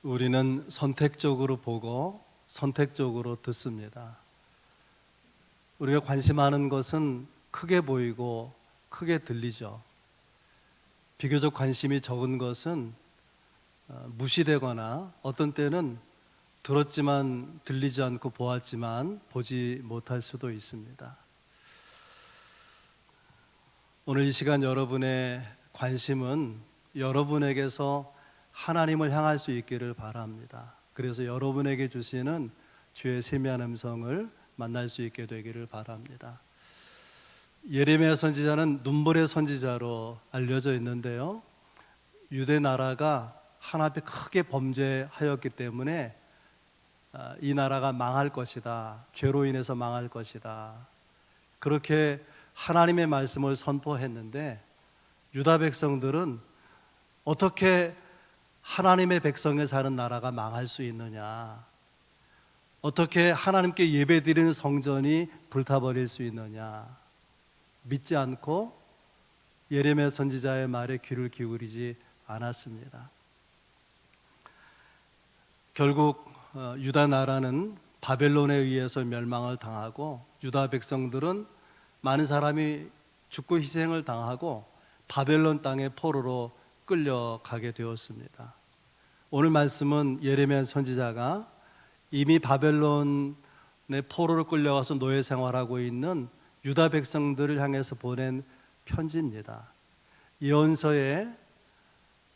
우리는 선택적으로 보고 선택적으로 듣습니다. 우리가 관심하는 것은 크게 보이고 크게 들리죠. 비교적 관심이 적은 것은 무시되거나 어떤 때는 들었지만 들리지 않고 보았지만 보지 못할 수도 있습니다. 오늘 이 시간 여러분의 관심은 여러분에게서 하나님을 향할 수 있기를 바랍니다. 그래서 여러분에게 주시는 주의 세미한 음성을 만날 수 있게 되기를 바랍니다. 예레미야 선지자는 눈물의 선지자로 알려져 있는데요, 유대 나라가 하나님께 크게 범죄하였기 때문에 이 나라가 망할 것이다, 죄로 인해서 망할 것이다, 그렇게 하나님의 말씀을 선포했는데 유다 백성들은 어떻게 하나님의 백성에 사는 나라가 망할 수 있느냐, 어떻게 하나님께 예배드리는 성전이 불타버릴 수 있느냐 믿지 않고 예레미야 선지자의 말에 귀를 기울이지 않았습니다. 결국 유다 나라는 바벨론에 의해서 멸망을 당하고 유다 백성들은 많은 사람이 죽고 희생을 당하고 바벨론 땅의 포로로 끌려가게 되었습니다. 오늘 말씀은 예레미야 선지자가 이미 바벨론의 포로로 끌려가서 노예 생활하고 있는 유다 백성들을 향해서 보낸 편지입니다. 예언서에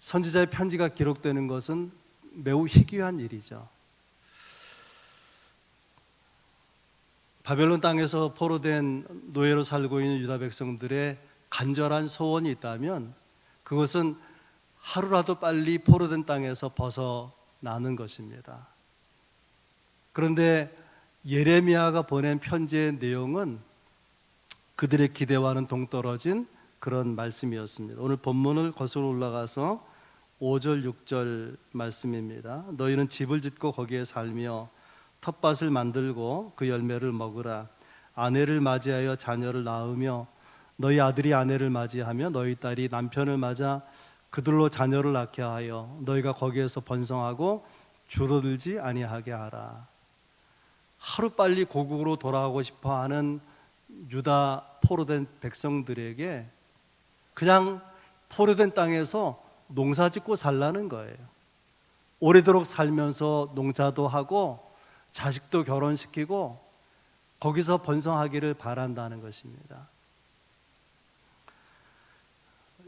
선지자의 편지가 기록되는 것은 매우 희귀한 일이죠. 바벨론 땅에서 포로된 노예로 살고 있는 유다 백성들의 간절한 소원이 있다면 그것은 하루라도 빨리 포로된 땅에서 벗어나는 것입니다. 그런데 예레미야가 보낸 편지의 내용은 그들의 기대와는 동떨어진 그런 말씀이었습니다. 오늘 본문을 거슬러 올라가서 5절 6절 말씀입니다. 너희는 집을 짓고 거기에 살며 텃밭을 만들고 그 열매를 먹으라. 아내를 맞이하여 자녀를 낳으며 너희 아들이 아내를 맞이하며 너희 딸이 남편을 맞아 그들로 자녀를 낳게 하여 너희가 거기에서 번성하고 줄어들지 아니하게 하라. 하루빨리 고국으로 돌아가고 싶어하는 유다 포로된 백성들에게 그냥 포로된 땅에서 농사 짓고 살라는 거예요. 오래도록 살면서 농사도 하고 자식도 결혼시키고 거기서 번성하기를 바란다는 것입니다.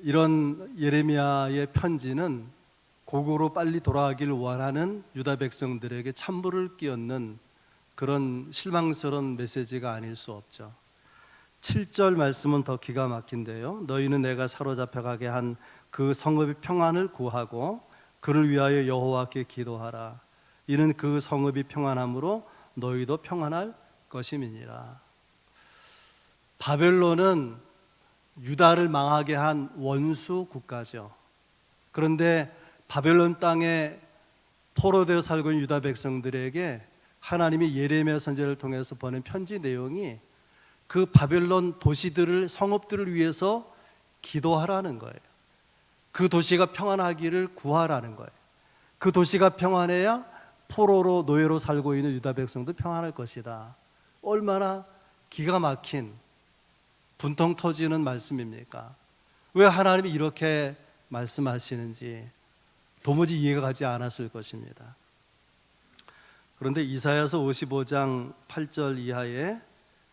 이런 예레미야의 편지는 고국으로 빨리 돌아가기를 원하는 유다 백성들에게 찬물을 끼얹는 그런 실망스러운 메시지가 아닐 수 없죠. 7절 말씀은 더 기가 막힌데요, 너희는 내가 사로잡혀가게 한 그 성읍의 평안을 구하고 그를 위하여 여호와께 기도하라. 이는 그 성읍이 평안함으로 너희도 평안할 것임이니라. 바벨론은 유다를 망하게 한 원수 국가죠. 그런데 바벨론 땅에 포로되어 살고 있는 유다 백성들에게 하나님이 예레미야 선지자를 통해서 보낸 편지 내용이 그 바벨론 도시들을, 성읍들을 위해서 기도하라는 거예요. 그 도시가 평안하기를 구하라는 거예요. 그 도시가 평안해야 포로로 노예로 살고 있는 유다 백성도 평안할 것이다. 얼마나 기가 막힌 분통 터지는 말씀입니까? 왜 하나님이 이렇게 말씀하시는지 도무지 이해가 가지 않았을 것입니다. 그런데 이사야서 55장 8절 이하에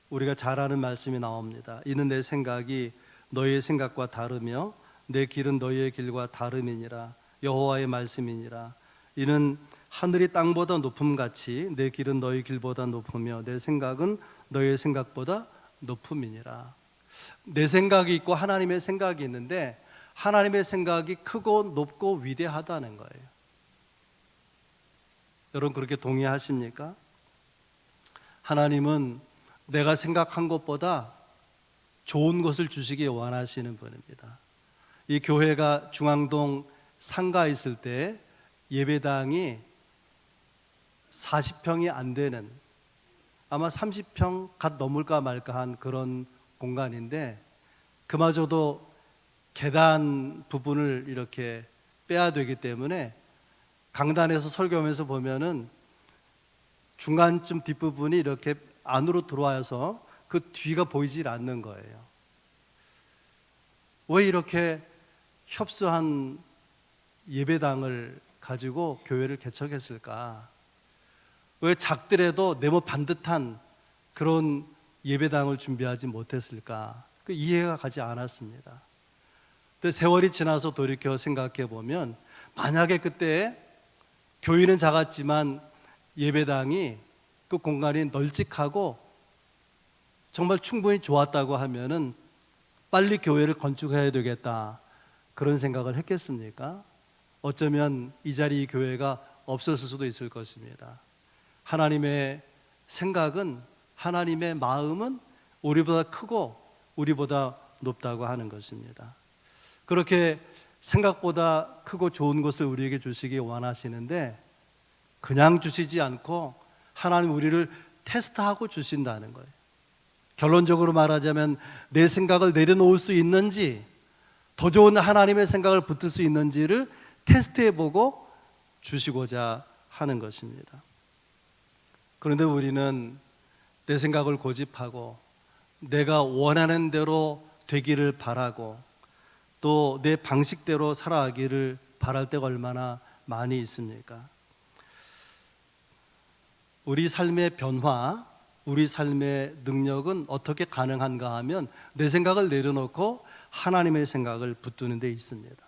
우리가 잘 아는 말씀이 나옵니다. 이는 내 생각이 너희의 생각과 다르며 내 길은 너희의 길과 다름이니라. 여호와의 말씀이니라. 이는 하늘이 땅보다 높음같이 내 길은 너희 길보다 높으며 내 생각은 너희의 생각보다 높음이니라. 내 생각이 있고 하나님의 생각이 있는데 하나님의 생각이 크고 높고 위대하다는 거예요. 여러분 그렇게 동의하십니까? 하나님은 내가 생각한 것보다 좋은 것을 주시기 원하시는 분입니다. 이 교회가 중앙동 상가에 있을 때 예배당이 40평이 안 되는, 아마 30평 갓 넘을까 말까 한 그런 공간인데 그마저도 계단 부분을 이렇게 빼야 되기 때문에 강단에서 설교하면서 보면은 중간쯤 뒷부분이 이렇게 안으로 들어와서 그 뒤가 보이질 않는 거예요. 왜 이렇게 협소한 예배당을 가지고 교회를 개척했을까? 왜 작더라도 네모 반듯한 그런 예배당을 준비하지 못했을까? 그 이해가 가지 않았습니다. 근데 세월이 지나서 돌이켜 생각해 보면 만약에 그때 교회는 작았지만 예배당이 그 공간이 널찍하고 정말 충분히 좋았다고 하면은 빨리 교회를 건축해야 되겠다 그런 생각을 했겠습니까? 어쩌면 이 자리 이 교회가 없었을 수도 있을 것입니다. 하나님의 생각은, 하나님의 마음은 우리보다 크고 우리보다 높다고 하는 것입니다. 그렇게 생각보다 크고 좋은 것을 우리에게 주시기 원하시는데 그냥 주시지 않고 하나님 우리를 테스트하고 주신다는 거예요. 결론적으로 말하자면 내 생각을 내려놓을 수 있는지, 더 좋은 하나님의 생각을 붙들 수 있는지를 테스트해보고 주시고자 하는 것입니다. 그런데 우리는 내 생각을 고집하고 내가 원하는 대로 되기를 바라고 또 내 방식대로 살아가기를 바랄 때가 얼마나 많이 있습니까? 우리 삶의 변화, 우리 삶의 능력은 어떻게 가능한가 하면 내 생각을 내려놓고 하나님의 생각을 붙드는 데 있습니다.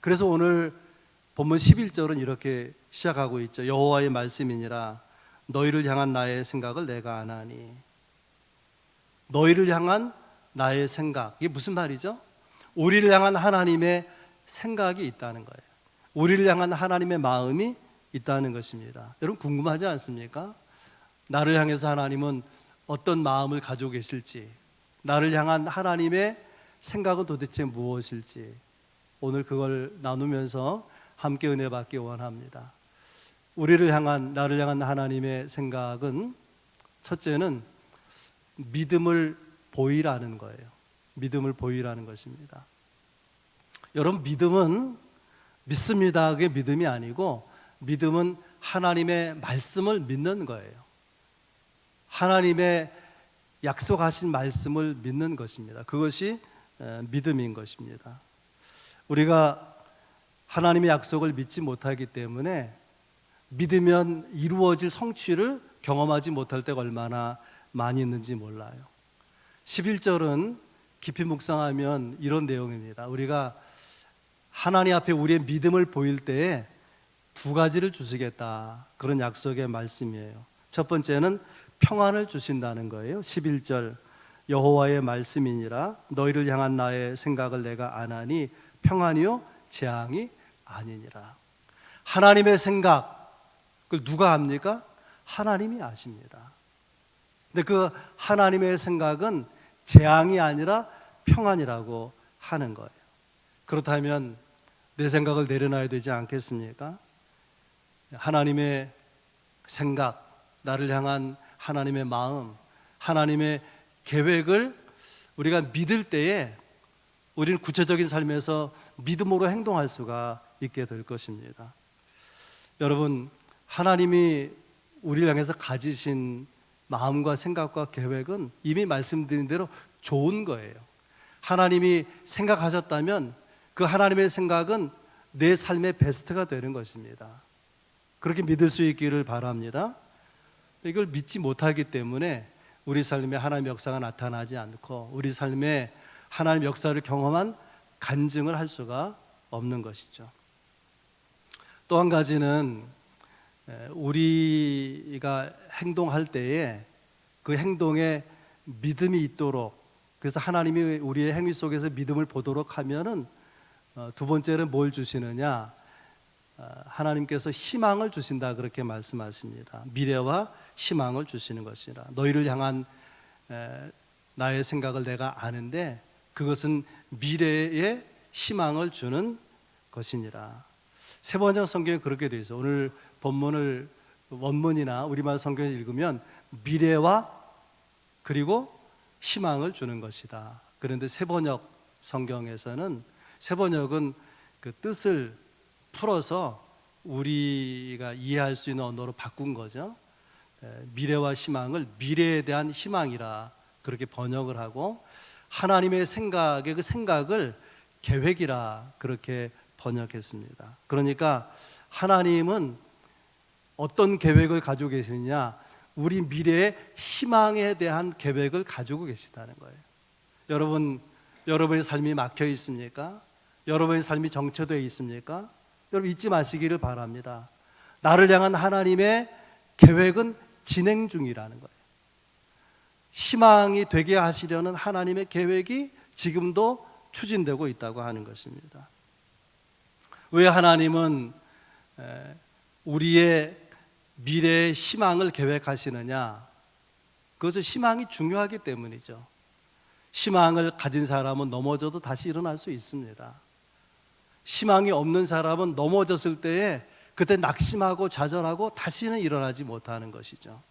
그래서 오늘 본문 11절은 이렇게 시작하고 있죠. 여호와의 말씀이니라 너희를 향한 나의 생각을 내가 아나니. 너희를 향한 나의 생각, 이게 무슨 말이죠? 우리를 향한 하나님의 생각이 있다는 거예요. 우리를 향한 하나님의 마음이 있다는 것입니다. 여러분 궁금하지 않습니까? 나를 향해서 하나님은 어떤 마음을 가지고 계실지, 나를 향한 하나님의 생각은 도대체 무엇일지 오늘 그걸 나누면서 함께 은혜 받기 원합니다. 우리를 향한, 나를 향한 하나님의 생각은 첫째는 믿음을 보이라는 거예요. 믿음을 보이라는 것입니다. 여러분 믿음은 믿습니다 그게 믿음이 아니고 믿음은 하나님의 말씀을 믿는 거예요. 하나님의 약속하신 말씀을 믿는 것입니다. 그것이 믿음인 것입니다. 우리가 하나님의 약속을 믿지 못하기 때문에 믿으면 이루어질 성취를 경험하지 못할 때가 얼마나 많이 있는지 몰라요. 11절은 깊이 묵상하면 이런 내용입니다. 우리가 하나님 앞에 우리의 믿음을 보일 때에 두 가지를 주시겠다 그런 약속의 말씀이에요. 첫 번째는 평안을 주신다는 거예요. 11절 여호와의 말씀이니라 너희를 향한 나의 생각을 내가 아나니 평안이요 재앙이 아니니라. 하나님의 생각 그걸 누가 압니까? 하나님이 아십니다. 근데 그 하나님의 생각은 재앙이 아니라 평안이라고 하는 거예요. 그렇다면 내 생각을 내려놔야 되지 않겠습니까? 하나님의 생각, 나를 향한 하나님의 마음, 하나님의 계획을 우리가 믿을 때에 우리는 구체적인 삶에서 믿음으로 행동할 수가 있게 될 것입니다. 여러분, 하나님이 우리를 향해서 가지신 마음과 생각과 계획은 이미 말씀드린 대로 좋은 거예요. 하나님이 생각하셨다면 그 하나님의 생각은 내 삶의 베스트가 되는 것입니다. 그렇게 믿을 수 있기를 바랍니다. 이걸 믿지 못하기 때문에 우리 삶에 하나님의 역사가 나타나지 않고 우리 삶에 하나님의 역사를 경험한 간증을 할 수가 없는 것이죠. 또 한 가지는 우리가 행동할 때에 그 행동에 믿음이 있도록, 그래서 하나님이 우리의 행위 속에서 믿음을 보도록 하면은 두 번째는 뭘 주시느냐? 하나님께서 희망을 주신다 그렇게 말씀하십니다. 미래와 희망을 주시는 것이라. 너희를 향한 나의 생각을 내가 아는데 그것은 미래의 희망을 주는 것이니라. 세번역 성경에 그렇게 되어 있어요. 오늘 본문을 원문이나 우리말 성경을 읽으면 미래와 그리고 희망을 주는 것이다. 그런데 세번역 성경에서는, 세번역은 그 뜻을 풀어서 우리가 이해할 수 있는 언어로 바꾼 거죠. 미래와 희망을 미래에 대한 희망이라 그렇게 번역을 하고, 하나님의 생각의 그 생각을 계획이라 그렇게 번역했습니다. 그러니까 하나님은 어떤 계획을 가지고 계시느냐, 우리 미래의 희망에 대한 계획을 가지고 계시다는 거예요. 여러분의 삶이 막혀 있습니까? 여러분의 삶이 정체되어 있습니까? 여러분 잊지 마시기를 바랍니다. 나를 향한 하나님의 계획은 진행 중이라는 거예요. 희망이 되게 하시려는 하나님의 계획이 지금도 추진되고 있다고 하는 것입니다. 왜 하나님은 우리의 미래의 희망을 계획하시느냐? 그것은 희망이 중요하기 때문이죠. 희망을 가진 사람은 넘어져도 다시 일어날 수 있습니다. 희망이 없는 사람은 넘어졌을 때에 그때 낙심하고 좌절하고 다시는 일어나지 못하는 것이죠.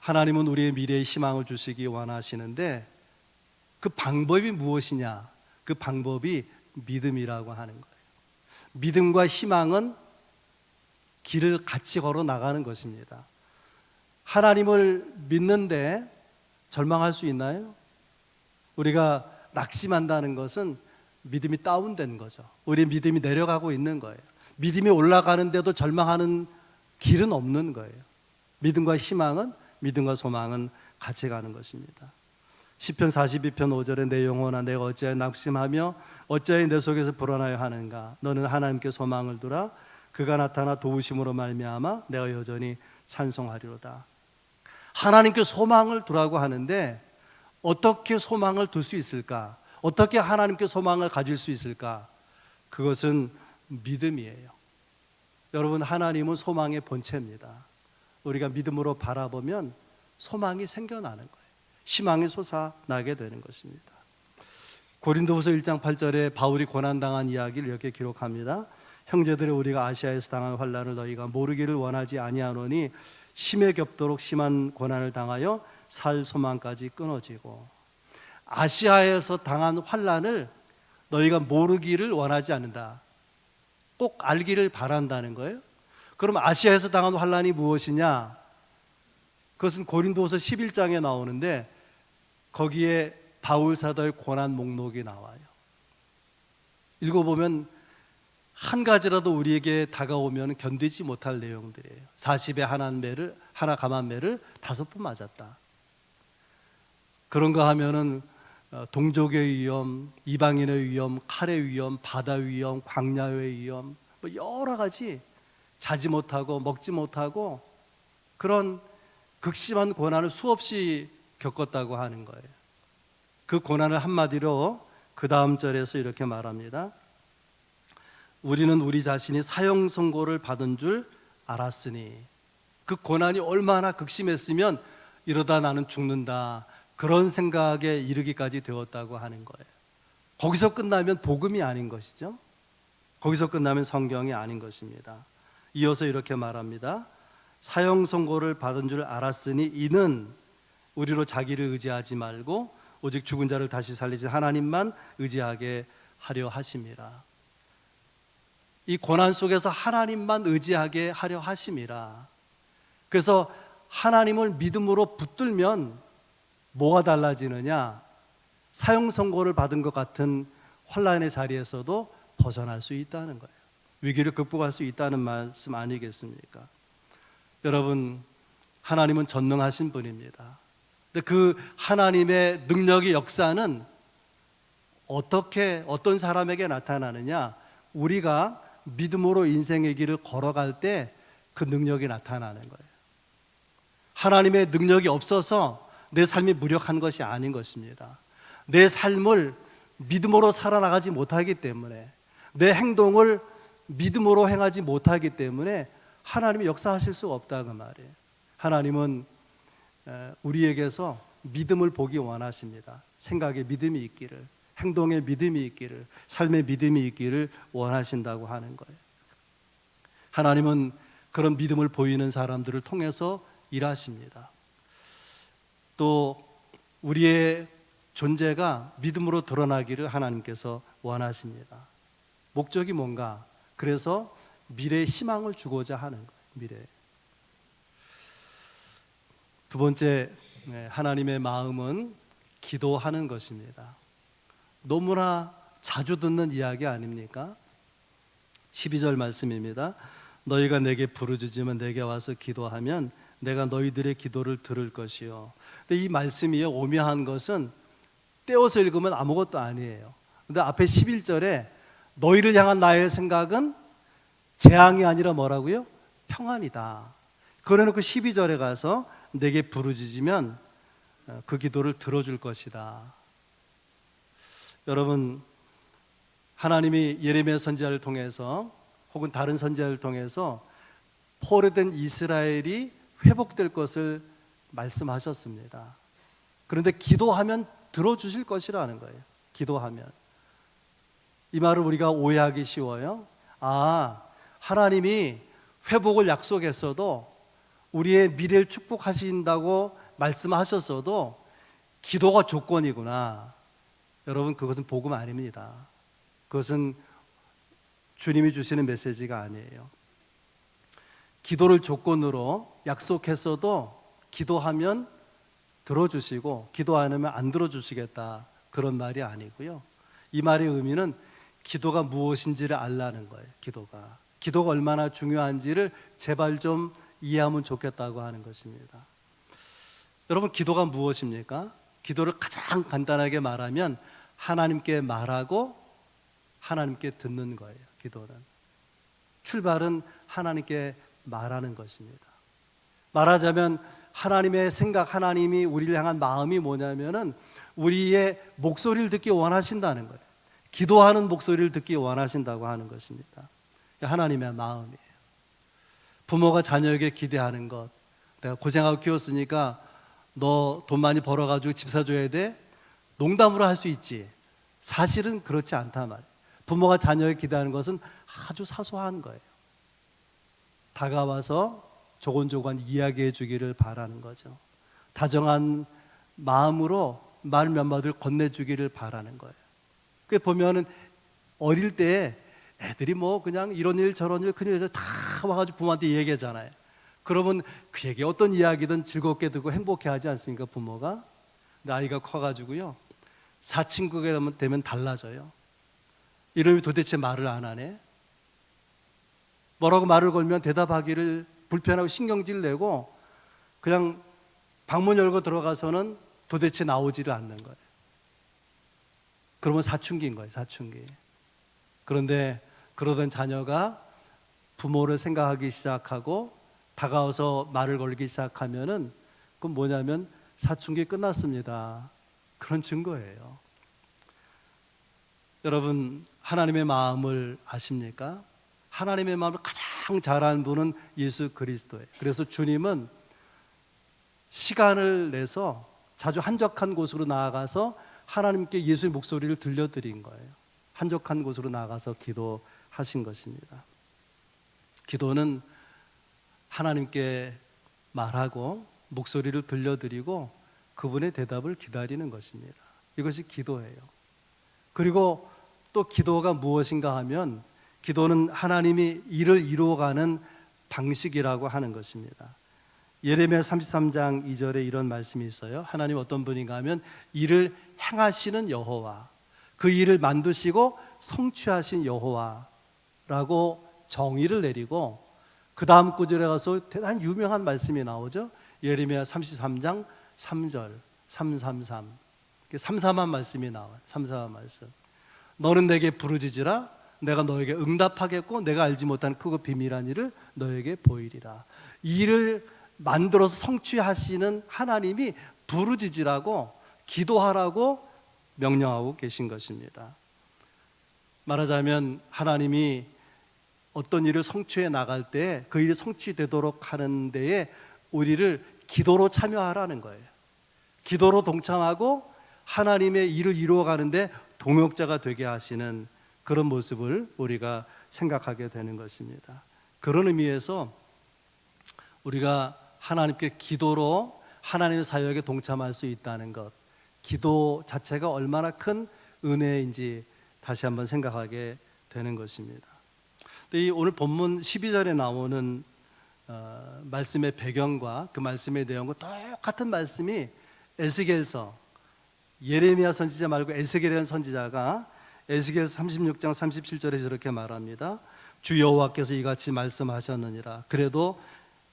하나님은 우리의 미래의 희망을 주시기 원하시는데 그 방법이 무엇이냐? 그 방법이 믿음이라고 하는 거예요. 믿음과 희망은 길을 같이 걸어 나가는 것입니다. 하나님을 믿는데 절망할 수 있나요? 우리가 낙심한다는 것은 믿음이 다운된 거죠. 우리 믿음이 내려가고 있는 거예요. 믿음이 올라가는데도 절망하는 길은 없는 거예요. 믿음과 희망은, 믿음과 소망은 같이 가는 것입니다. 시편 42편 5절에 내 영혼아 내가 어찌하여 낙심하며 어찌하여 내 속에서 불안하여 하는가. 너는 하나님께 소망을 두라. 그가 나타나 도우심으로 말미암아 내가 여전히 찬송하리로다. 하나님께 소망을 두라고 하는데 어떻게 소망을 둘 수 있을까? 어떻게 하나님께 소망을 가질 수 있을까? 그것은 믿음이에요. 여러분, 하나님은 소망의 본체입니다. 우리가 믿음으로 바라보면 소망이 생겨나는 거예요. 희망이 솟아나게 되는 것입니다. 고린도후서 1장 8절에 바울이 고난당한 이야기를 이렇게 기록합니다. 형제들이 우리가 아시아에서 당한 환난을 너희가 모르기를 원하지 아니하노니 심에 겹도록 심한 고난을 당하여 살 소망까지 끊어지고. 아시아에서 당한 환난을 너희가 모르기를 원하지 않는다. 꼭 알기를 바란다는 거예요. 그럼 아시아에서 당한 환난이 무엇이냐? 그것은 고린도후서 11장에 나오는데 거기에 바울 사도의 고난 목록이 나와요. 읽어보면 한 가지라도 우리에게 다가오면 견디지 못할 내용들이에요. 40에 하나 감한 매를 5번 맞았다. 그런가 하면은 동족의 위험, 이방인의 위험, 칼의 위험, 바다 위험, 광야의 위험, 뭐 여러 가지 자지 못하고 먹지 못하고 그런 극심한 고난을 수없이 겪었다고 하는 거예요. 그 고난을 한마디로 그 다음 절에서 이렇게 말합니다. 우리는 우리 자신이 사형 선고를 받은 줄 알았으니. 그 고난이 얼마나 극심했으면 이러다 나는 죽는다, 그런 생각에 이르기까지 되었다고 하는 거예요. 거기서 끝나면 복음이 아닌 것이죠. 거기서 끝나면 성경이 아닌 것입니다. 이어서 이렇게 말합니다. 사형 선고를 받은 줄 알았으니 이는 우리로 자기를 의지하지 말고 오직 죽은 자를 다시 살리신 하나님만 의지하게 하려 하심이라. 이 고난 속에서 하나님만 의지하게 하려 하심이라. 그래서 하나님을 믿음으로 붙들면 뭐가 달라지느냐? 사형 선고를 받은 것 같은 환난의 자리에서도 벗어날 수 있다는 거예요. 위기를 극복할 수 있다는 말씀 아니겠습니까? 여러분, 하나님은 전능하신 분입니다. 근데 그 하나님의 능력의 역사는 어떤 사람에게 나타나느냐? 우리가 믿음으로 인생의 길을 걸어갈 때 그 능력이 나타나는 거예요. 하나님의 능력이 없어서 내 삶이 무력한 것이 아닌 것입니다. 내 삶을 믿음으로 살아나가지 못하기 때문에, 내 행동을 믿음으로 행하지 못하기 때문에 하나님이 역사하실 수가 없다 그 말이에요. 하나님은 우리에게서 믿음을 보기 원하십니다. 생각에 믿음이 있기를, 행동에 믿음이 있기를, 삶에 믿음이 있기를 원하신다고 하는 거예요. 하나님은 그런 믿음을 보이는 사람들을 통해서 일하십니다. 또 우리의 존재가 믿음으로 드러나기를 하나님께서 원하십니다. 목적이 뭔가? 그래서 미래의 희망을 주고자 하는 거예요. 미래. 두 번째, 하나님의 마음은 기도하는 것입니다. 너무나 자주 듣는 이야기 아닙니까? 12절 말씀입니다. 너희가 내게 부르짖으면 내게 와서 기도하면 내가 너희들의 기도를 들을 것이요. 근데 이 말씀이 오묘한 것은 떼어서 읽으면 아무것도 아니에요. 근데 앞에 11절에 너희를 향한 나의 생각은 재앙이 아니라 뭐라고요? 평안이다. 그래놓고 12절에 가서 내게 부르짖으면 그 기도를 들어줄 것이다. 여러분, 하나님이 예레미야 선지자를 통해서 혹은 다른 선지자를 통해서 포로된 이스라엘이 회복될 것을 말씀하셨습니다. 그런데 기도하면 들어주실 것이라는 거예요. 기도하면. 이 말을 우리가 오해하기 쉬워요. 하나님이 회복을 약속했어도 우리의 미래를 축복하신다고 말씀하셨어도 기도가 조건이구나. 여러분, 그것은 복음 아닙니다. 그것은 주님이 주시는 메시지가 아니에요. 기도를 조건으로 약속했어도 기도하면 들어주시고 기도 안 하면 안 들어주시겠다, 그런 말이 아니고요. 이 말의 의미는 기도가 무엇인지를 알라는 거예요. 기도가 얼마나 중요한지를 제발 좀 이해하면 좋겠다고 하는 것입니다. 여러분, 기도가 무엇입니까? 기도를 가장 간단하게 말하면 하나님께 말하고 하나님께 듣는 거예요. 기도는 출발은 하나님께 말하는 것입니다. 말하자면 하나님의 생각, 하나님이 우리를 향한 마음이 뭐냐면은 우리의 목소리를 듣기 원하신다는 거예요. 기도하는 목소리를 듣기 원하신다고 하는 것입니다. 하나님의 마음이에요. 부모가 자녀에게 기대하는 것, 내가 고생하고 키웠으니까 너 돈 많이 벌어가지고 집 사줘야 돼? 농담으로 할 수 있지. 사실은 그렇지 않단 말이에요. 부모가 자녀에게 기대하는 것은 아주 사소한 거예요. 다가와서 조곤조곤 이야기해 주기를 바라는 거죠. 다정한 마음으로 말 몇 마디를 건네주기를 바라는 거예요. 그 보면은 어릴 때 애들이 뭐 그냥 이런 일 저런 일 큰일 다 와가지고 부모한테 얘기하잖아요. 그러면 그에게 어떤 이야기든 즐겁게 듣고 행복해 하지 않습니까, 부모가? 근데 아이가 커가지고요, 사친구가 되면 달라져요. 이놈이 도대체 말을 안 하네. 뭐라고 말을 걸면 대답하기를 불편하고 신경질 내고 그냥 방문 열고 들어가서는 도대체 나오지를 않는 거예요. 그러면 사춘기인 거예요, 사춘기. 그런데 그러던 자녀가 부모를 생각하기 시작하고 다가와서 말을 걸기 시작하면은 그건 뭐냐면 사춘기 끝났습니다. 그런 증거예요. 여러분, 하나님의 마음을 아십니까? 하나님의 마음을 가장 잘 아는 분은 예수 그리스도예요. 그래서 주님은 시간을 내서 자주 한적한 곳으로 나아가서 하나님께 예수의 목소리를 들려드린 거예요. 한적한 곳으로 나아가서 기도하신 것입니다. 기도는 하나님께 말하고 목소리를 들려드리고 그분의 대답을 기다리는 것입니다. 이것이 기도예요. 그리고 또 기도가 무엇인가 하면 기도는 하나님이 일을 이루어가는 방식이라고 하는 것입니다. 예레미야 33장 2절에 이런 말씀이 있어요. 하나님 어떤 분인가 하면 일을 행하시는 여호와, 그 일을 만드시고 성취하신 여호와라고 정의를 내리고 그 다음 구절에 가서 대단히 유명한 말씀이 나오죠. 예레미야 33장 3절 333 삼삼한 말씀이 나와요. 삼삼한 말씀. 너는 내게 부르짖으라 내가 너에게 응답하겠고 내가 알지 못한 크고 비밀한 일을 너에게 보이리라. 일을 만들어서 성취하시는 하나님이 부르짖으라고 기도하라고 명령하고 계신 것입니다. 말하자면 하나님이 어떤 일을 성취해 나갈 때 그 일이 성취되도록 하는 데에 우리를 기도로 참여하라는 거예요. 기도로 동참하고 하나님의 일을 이루어가는데 동역자가 되게 하시는 그런 모습을 우리가 생각하게 되는 것입니다. 그런 의미에서 우리가 하나님께 기도로 하나님의 사역에 동참할 수 있다는 것, 기도 자체가 얼마나 큰 은혜인지 다시 한번 생각하게 되는 것입니다. 이 오늘 본문 12절에 나오는 말씀의 배경과 그 말씀의 내용과 똑같은 말씀이 에스겔서, 예레미야 선지자 말고 에스겔이라는 선지자가 에스겔서 36장 37절에 저렇게 말합니다. 주 여호와께서 이같이 말씀하셨느니라. 그래도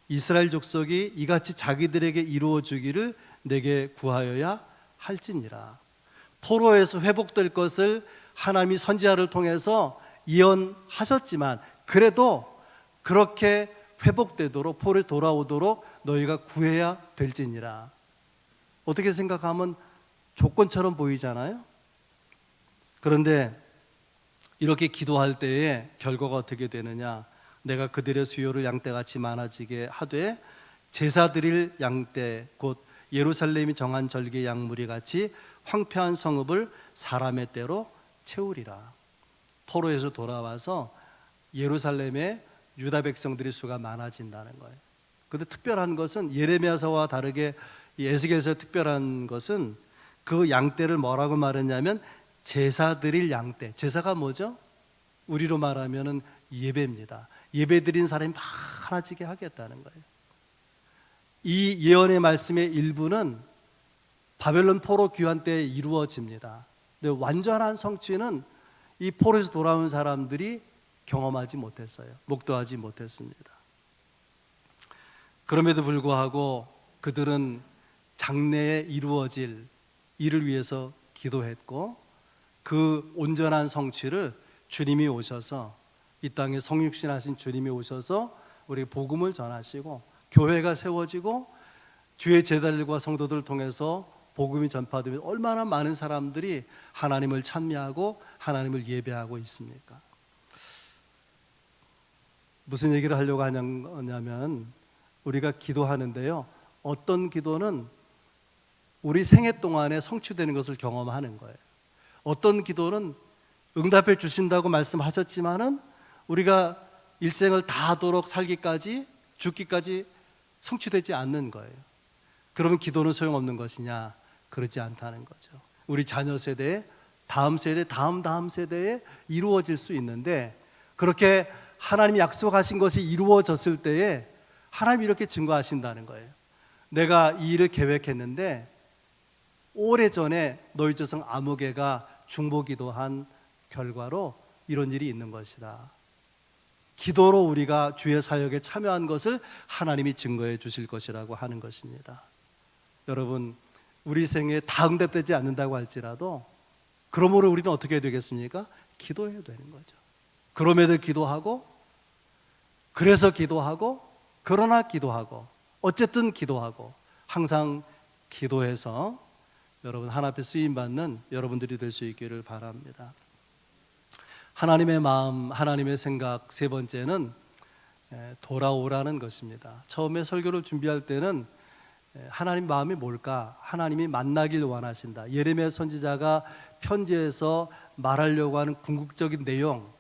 이스라엘 족속이 이같이 자기들에게 이루어 주기를 내게 구하여야 할지니라. 포로에서 회복될 것을 하나님이 선지자를 통해서 예언하셨지만 그래도 그렇게 회복되도록, 포로에 돌아오도록 너희가 구해야 될지니라. 어떻게 생각하면 조건처럼 보이잖아요. 그런데 이렇게 기도할 때에 결과가 어떻게 되느냐? 내가 그들의 수요를 양떼같이 많아지게 하되 제사 드릴 양떼 곧 예루살렘이 정한 절기 양무리 같이 황폐한 성읍을 사람의 때로 채우리라. 포로에서 돌아와서 예루살렘에 유다 백성들의 수가 많아진다는 거예요. 그런데 특별한 것은 예레미야서와 다르게 이 에스겔서의 특별한 것은 그 양떼를 뭐라고 말했냐면 제사 드릴 양떼. 제사가 뭐죠? 우리로 말하면 예배입니다. 예배 드린 사람이 많아지게 하겠다는 거예요. 이 예언의 말씀의 일부는 바벨론 포로 귀환 때 이루어집니다. 근데 완전한 성취는 이 포로에서 돌아온 사람들이 경험하지 못했어요. 목도하지 못했습니다. 그럼에도 불구하고 그들은 장래에 이루어질 일을 위해서 기도했고 그 온전한 성취를 주님이 오셔서 이 땅에 성육신하신 주님이 오셔서 우리 복음을 전하시고 교회가 세워지고 주의 제자들과 성도들을 통해서 복음이 전파되면 얼마나 많은 사람들이 하나님을 찬미하고 하나님을 예배하고 있습니까? 무슨 얘기를 하려고 하냐면 우리가 기도하는데요, 어떤 기도는 우리 생애 동안에 성취되는 것을 경험하는 거예요. 어떤 기도는 응답해 주신다고 말씀하셨지만은 우리가 일생을 다하도록 살기까지, 죽기까지 성취되지 않는 거예요. 그러면 기도는 소용없는 것이냐? 그렇지 않다는 거죠. 우리 자녀 세대에, 다음 세대, 다음 세대에 이루어질 수 있는데 그렇게 하나님이 약속하신 것이 이루어졌을 때에 하나님이 이렇게 증거하신다는 거예요. 내가 이 일을 계획했는데 오래전에 너희 조상 아무개가 중보기도한 결과로 이런 일이 있는 것이다. 기도로 우리가 주의 사역에 참여한 것을 하나님이 증거해 주실 것이라고 하는 것입니다. 여러분, 우리 생에 다 응답되지 않는다고 할지라도 그러므로 우리는 어떻게 해야 되겠습니까? 기도해야 되는 거죠. 그럼에도 기도하고, 그래서 기도하고, 그러나 기도하고, 어쨌든 기도하고, 항상 기도해서 여러분 하나님 앞에 쓰임받는 여러분들이 될 수 있기를 바랍니다. 하나님의 마음, 하나님의 생각, 세 번째는 돌아오라는 것입니다. 처음에 설교를 준비할 때는 하나님 마음이 뭘까? 하나님이 만나길 원하신다. 예레미야 선지자가 편지에서 말하려고 하는 궁극적인 내용,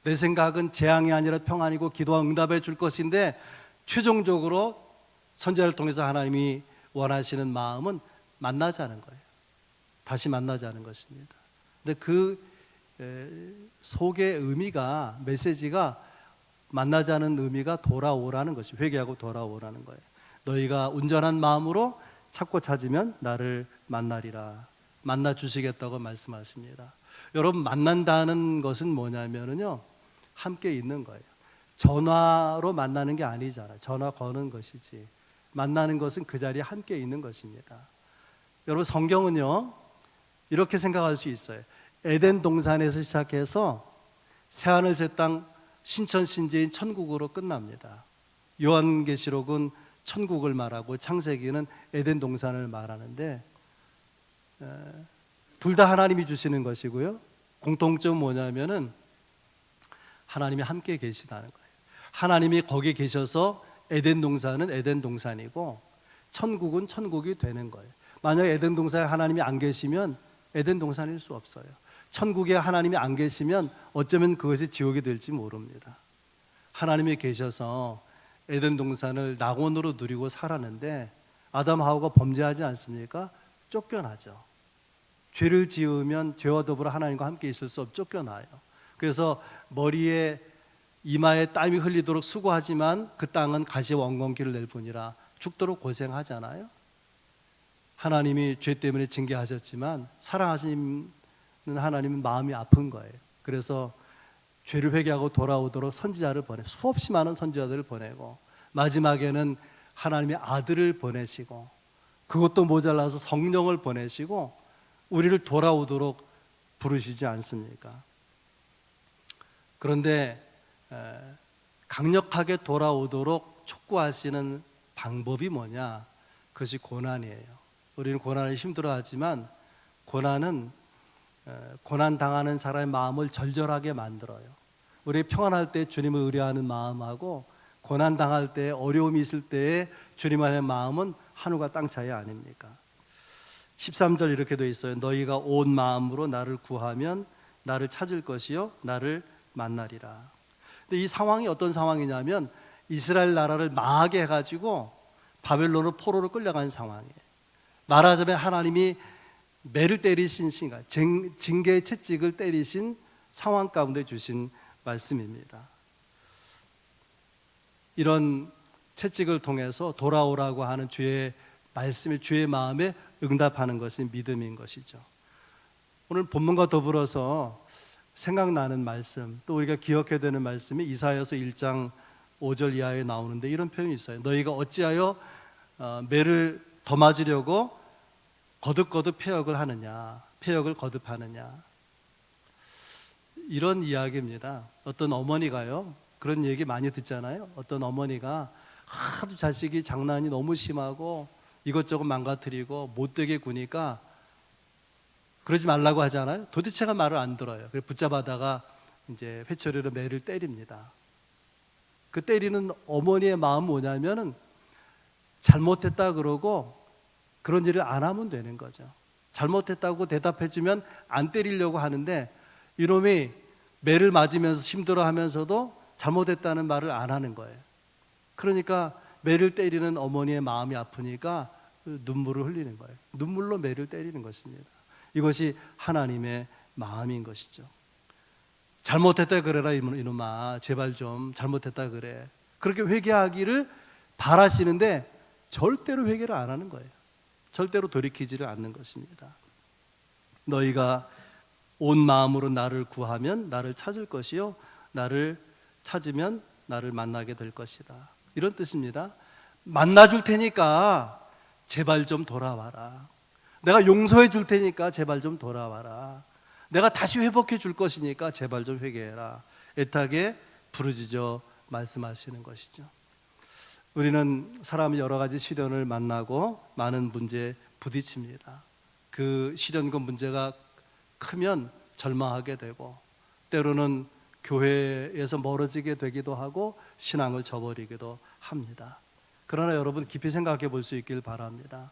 내 생각은 재앙이 아니라 평안이고 기도와 응답해 줄 것인데 최종적으로 선지자를 통해서 하나님이 원하시는 마음은 만나자는 거예요. 다시 만나자는 것입니다. 근데 그 속의 의미가, 메시지가 만나자는 의미가 돌아오라는 것이, 회개하고 돌아오라는 거예요. 너희가 온전한 마음으로 찾고 찾으면 나를 만나리라. 만나 주시겠다고 말씀하십니다. 여러분, 만난다는 것은 뭐냐면요, 함께 있는 거예요. 전화로 만나는 게 아니잖아요. 전화 거는 것이지. 만나는 것은 그 자리에 함께 있는 것입니다. 여러분, 성경은요 이렇게 생각할 수 있어요. 에덴 동산에서 시작해서 새하늘 새 땅 신천 신재인 천국으로 끝납니다. 요한계시록은 천국을 말하고 창세기는 에덴 동산을 말하는데 둘 다 하나님이 주시는 것이고요, 공통점은 뭐냐면은 하나님이 함께 계시다는 거예요. 하나님이 거기 계셔서 에덴 동산은 에덴 동산이고 천국은 천국이 되는 거예요. 만약 에덴 동산에 하나님이 안 계시면 에덴 동산일 수 없어요. 천국에 하나님이 안 계시면 어쩌면 그것이 지옥이 될지 모릅니다. 하나님이 계셔서 에덴 동산을 낙원으로 누리고 살았는데 아담 하와가 범죄하지 않습니까? 쫓겨나죠. 죄를 지으면 죄와 더불어 하나님과 함께 있을 수 없이 쫓겨나요. 그래서 머리에 이마에 땀이 흘리도록 수고하지만 그 땅은 가시와 엉겅퀴를 낼 뿐이라 죽도록 고생하잖아요. 하나님이 죄 때문에 징계하셨지만 사랑하시는 하나님은 마음이 아픈 거예요. 그래서 죄를 회개하고 돌아오도록 선지자를 수없이 많은 선지자들을 보내고 마지막에는 하나님의 아들을 보내시고 그것도 모자라서 성령을 보내시고 우리를 돌아오도록 부르시지 않습니까? 그런데 강력하게 돌아오도록 촉구하시는 방법이 뭐냐? 그것이 고난이에요. 우리는 고난을 힘들어하지만 고난은 고난 당하는 사람의 마음을 절절하게 만들어요. 우리 평안할 때 주님을 의뢰하는 마음하고 고난 당할 때 어려움이 있을 때에 주님을 향한 마음은 하늘과 땅 차이 아닙니까? 13절 이렇게 되어 있어요. 너희가 온 마음으로 나를 구하면 나를 찾을 것이요 나를 만나리라. 근데 이 상황이 어떤 상황이냐면 이스라엘 나라를 망하게 해가지고 바벨론으로 포로로 끌려가는 상황이에요. 말하자면 하나님이 매를 때리신 신가, 징계의 채찍을 때리신 상황 가운데 주신 말씀입니다. 이런 채찍을 통해서 돌아오라고 하는 주의 말씀이 주의 마음에 응답하는 것이 믿음인 것이죠. 오늘 본문과 더불어서 생각나는 말씀, 또 우리가 기억해야 되는 말씀이 이사야서 1장 5절 이하에 나오는데 이런 표현이 있어요. 너희가 어찌하여 매를 더 맞으려고 거듭거듭 폐역을 거듭하느냐. 이런 이야기입니다. 어떤 어머니가요, 그런 얘기 많이 듣잖아요. 어떤 어머니가 하도 자식이 장난이 너무 심하고 이것저것 망가뜨리고 못되게 구니까 그러지 말라고 하잖아요. 도대체가 말을 안 들어요. 그래서 붙잡아다가 이제 회초리로 매를 때립니다. 그 때리는 어머니의 마음은 뭐냐면은 잘못했다 그러고 그런 일을 안 하면 되는 거죠. 잘못했다고 대답해주면 안 때리려고 하는데 이놈이 매를 맞으면서 힘들어하면서도 잘못했다는 말을 안 하는 거예요. 그러니까 매를 때리는 어머니의 마음이 아프니까 눈물을 흘리는 거예요. 눈물로 매를 때리는 것입니다. 이것이 하나님의 마음인 것이죠. 잘못했다 그래라 이놈아, 제발 좀 잘못했다 그래. 그렇게 회개하기를 바라시는데 절대로 회개를 안 하는 거예요. 절대로 돌이키지를 않는 것입니다. 너희가 온 마음으로 나를 구하면 나를 찾을 것이요 나를 찾으면 나를 만나게 될 것이다. 이런 뜻입니다. 만나줄 테니까 제발 좀 돌아와라. 내가 용서해 줄 테니까 제발 좀 돌아와라. 내가 다시 회복해 줄 것이니까 제발 좀 회개해라. 애타게 부르짖어 말씀하시는 것이죠. 우리는 사람이 여러 가지 시련을 만나고 많은 문제에 부딪힙니다. 그 시련과 문제가 크면 절망하게 되고 때로는 교회에서 멀어지게 되기도 하고 신앙을 저버리기도 합니다. 그러나 여러분 깊이 생각해 볼 수 있길 바랍니다.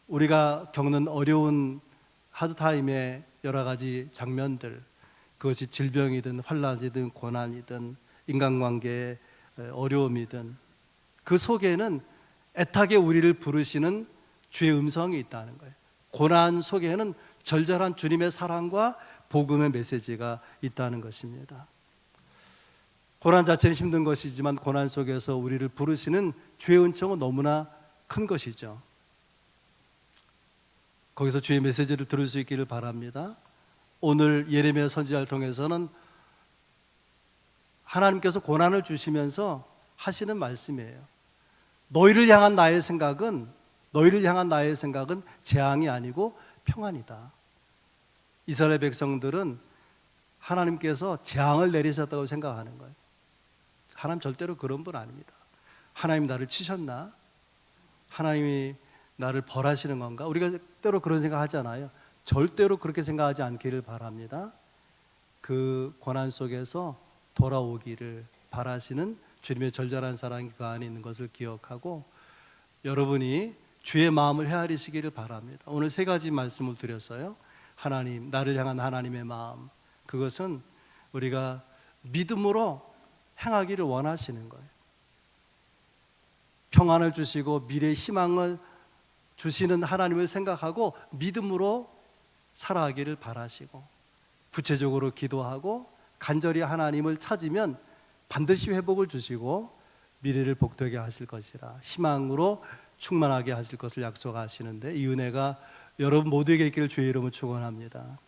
우리가 겪는 어려운 하드타임의 여러 가지 장면들, 그것이 질병이든 환난이든 고난이든 인간관계의 어려움이든 그 속에는 애타게 우리를 부르시는 주의 음성이 있다는 거예요. 고난 속에는 절절한 주님의 사랑과 복음의 메시지가 있다는 것입니다. 고난 자체는 힘든 것이지만 고난 속에서 우리를 부르시는 주의 은총은 너무나 큰 것이죠. 거기서 주의 메시지를 들을 수 있기를 바랍니다. 오늘 예레미야 선지자를 통해서는 하나님께서 고난을 주시면서 하시는 말씀이에요. 너희를 향한 나의 생각은 재앙이 아니고 평안이다. 이스라엘 백성들은 하나님께서 재앙을 내리셨다고 생각하는 거예요. 하나님 절대로 그런 분 아닙니다. 하나님 나를 치셨나? 하나님이 나를 벌하시는 건가? 우리가 때로 그런 생각 하잖아요. 절대로 그렇게 생각하지 않기를 바랍니다. 그 고난 속에서 돌아오기를 바라시는 주님의 절절한 사랑이 그 안에 있는 것을 기억하고 여러분이 주의 마음을 헤아리시기를 바랍니다. 오늘 세 가지 말씀을 드렸어요. 하나님, 나를 향한 하나님의 마음, 그것은 우리가 믿음으로 행하기를 원하시는 거예요. 평안을 주시고 미래의 희망을 주시는 하나님을 생각하고 믿음으로 살아가기를 바라시고 구체적으로 기도하고 간절히 하나님을 찾으면 반드시 회복을 주시고 미래를 복되게 하실 것이라 희망으로 충만하게 하실 것을 약속하시는데 이 은혜가 여러분 모두에게 있기를 주의 이름으로 축원합니다.